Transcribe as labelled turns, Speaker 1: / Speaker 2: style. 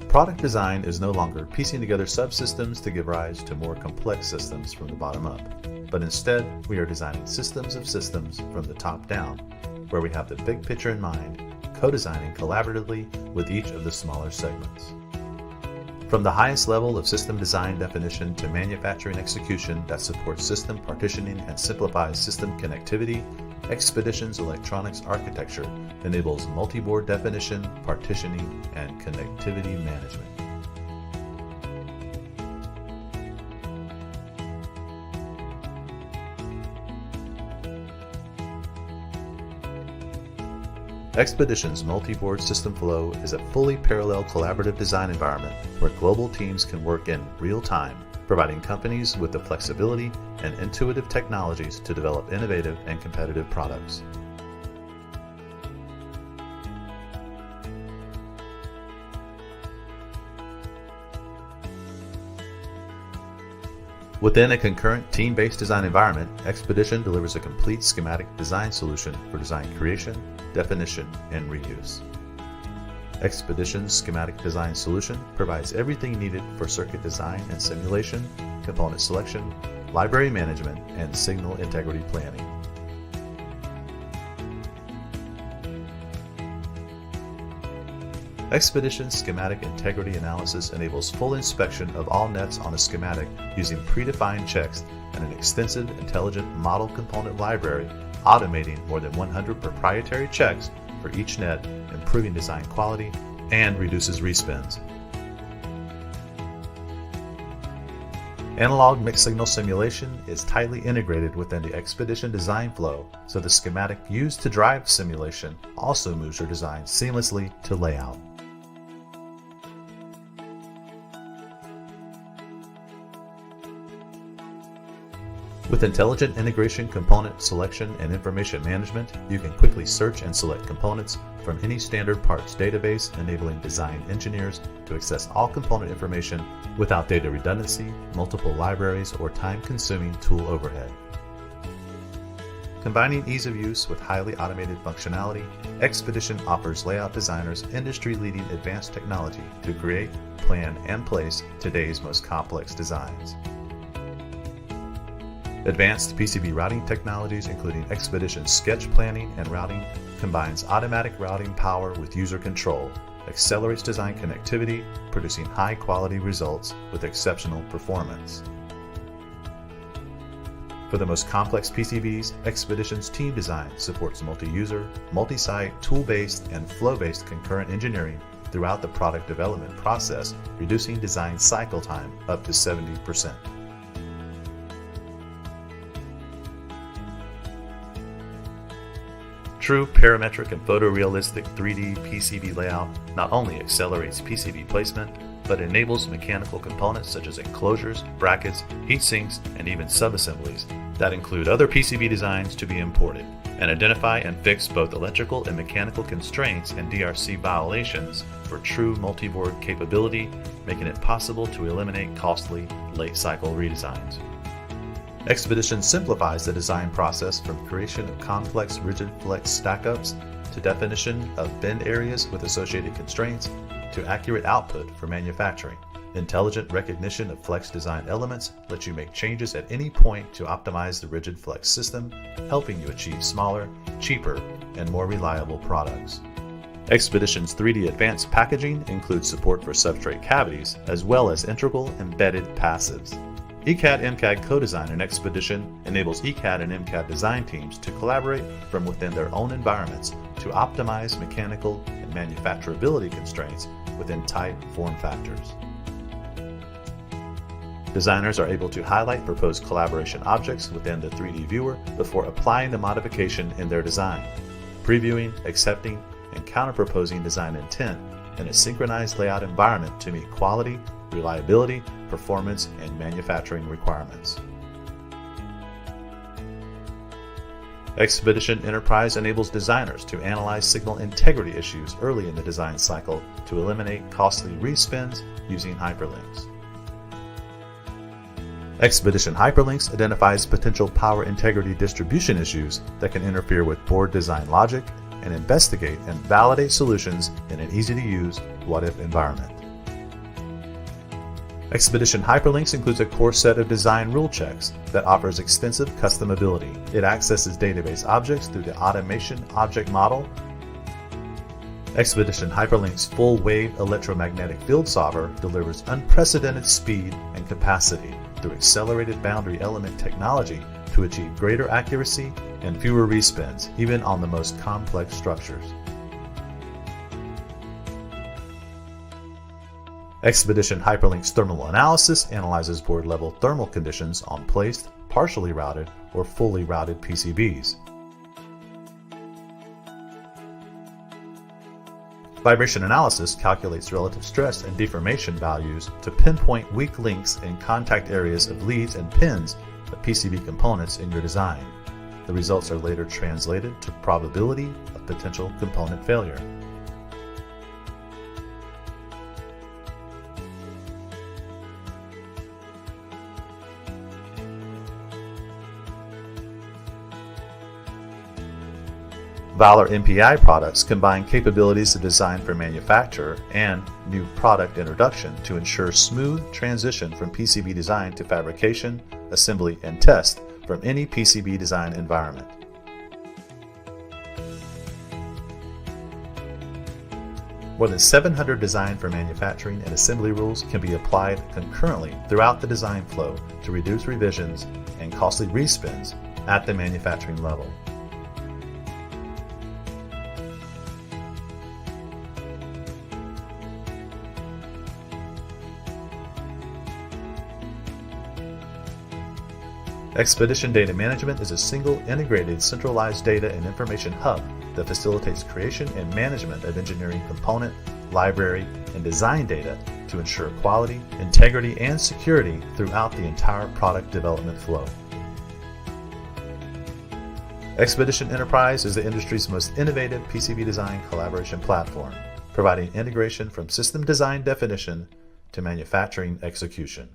Speaker 1: Product design is no longer piecing together subsystems to give rise to more complex systems from the bottom up, but instead we are designing systems of systems from the top down, where we have the big picture in mind, co-designing collaboratively with each of the smaller segments. From the highest level of system design definition to manufacturing execution that supports system partitioning and simplifies system connectivity, Xpedition's electronics architecture enables multi-board definition, partitioning, and connectivity management. Xpedition's multi-board system flow is a fully parallel collaborative design environment where global teams can work in real time, providing companies with the flexibility and intuitive technologies to develop innovative and competitive products. Within a concurrent team-based design environment, Xpedition delivers a complete schematic design solution for design creation, definition, and reuse. Xpedition's schematic design solution provides everything needed for circuit design and simulation, component selection, library management, and signal integrity planning. Xpedition's schematic integrity analysis enables full inspection of all nets on a schematic using predefined checks and an extensive intelligent model component library, automating more than 100 proprietary checks for each net, improving design quality, and reduces respins. Analog mixed-signal simulation is tightly integrated within the Xpedition design flow, so the schematic used to drive simulation also moves your design seamlessly to layout. With intelligent integration, component selection, and information management, you can quickly search and select components from any standard parts database, enabling design engineers to access all component information without data redundancy, multiple libraries, or time-consuming tool overhead. Combining ease of use with highly automated functionality, Xpedition offers layout designers industry-leading advanced technology to create, plan, and place today's most complex designs. Advanced PCB routing technologies, including Xpedition sketch planning and routing, combines automatic routing power with user control, accelerates design connectivity, producing high-quality results with exceptional performance. For the most complex PCBs, Xpedition's team design supports multi-user, multi-site, tool-based, and flow-based concurrent engineering throughout the product development process, reducing design cycle time up to 70%. True parametric and photorealistic 3D PCB layout not only accelerates PCB placement, but enables mechanical components such as enclosures, brackets, heat sinks, and even subassemblies that include other PCB designs to be imported, and identify and fix both electrical and mechanical constraints and DRC violations for true multi-board capability, making it possible to eliminate costly late-cycle redesigns. Xpedition simplifies the design process from creation of complex rigid flex stackups to definition of bend areas with associated constraints to accurate output for manufacturing. Intelligent recognition of flex design elements lets you make changes at any point to optimize the rigid flex system, helping you achieve smaller, cheaper, and more reliable products. Xpedition's 3D advanced packaging includes support for substrate cavities as well as integral embedded passives. ECAD-MCAD co-design in Xpedition enables ECAD and MCAD design teams to collaborate from within their own environments to optimize mechanical and manufacturability constraints within tight form factors. Designers are able to highlight proposed collaboration objects within the 3D viewer before applying the modification in their design, previewing, accepting, and counter-proposing design intent in a synchronized layout environment to meet quality, reliability, performance, and manufacturing requirements. Xpedition Enterprise enables designers to analyze signal integrity issues early in the design cycle to eliminate costly respins using hyperlinks. Xpedition Hyperlinks identifies potential power integrity distribution issues that can interfere with board design logic and investigate and validate solutions in an easy-to-use what-if environment. Xpedition Hyperlinks includes a core set of design rule checks that offers extensive customability. It accesses database objects through the automation object model. Xpedition Hyperlink's full-wave electromagnetic field solver delivers unprecedented speed and capacity through accelerated boundary element technology to achieve greater accuracy and fewer respins, even on the most complex structures. Xpedition Hyperlink's thermal analysis analyzes board-level thermal conditions on placed, partially routed, or fully routed PCBs. Vibration analysis calculates relative stress and deformation values to pinpoint weak links in contact areas of leads and pins of PCB components in your design. The results are later translated to probability of potential component failure. Valor MPI products combine capabilities of design for manufacture and new product introduction to ensure smooth transition from PCB design to fabrication, assembly, and test from any PCB design environment. More than 700 design for manufacturing and assembly rules can be applied concurrently throughout the design flow to reduce revisions and costly respins at the manufacturing level. Xpedition Data Management is a single, integrated, centralized data and information hub that facilitates creation and management of engineering component, library, and design data to ensure quality, integrity, and security throughout the entire product development flow. Xpedition Enterprise is the industry's most innovative PCB design collaboration platform, providing integration from system design definition to manufacturing execution.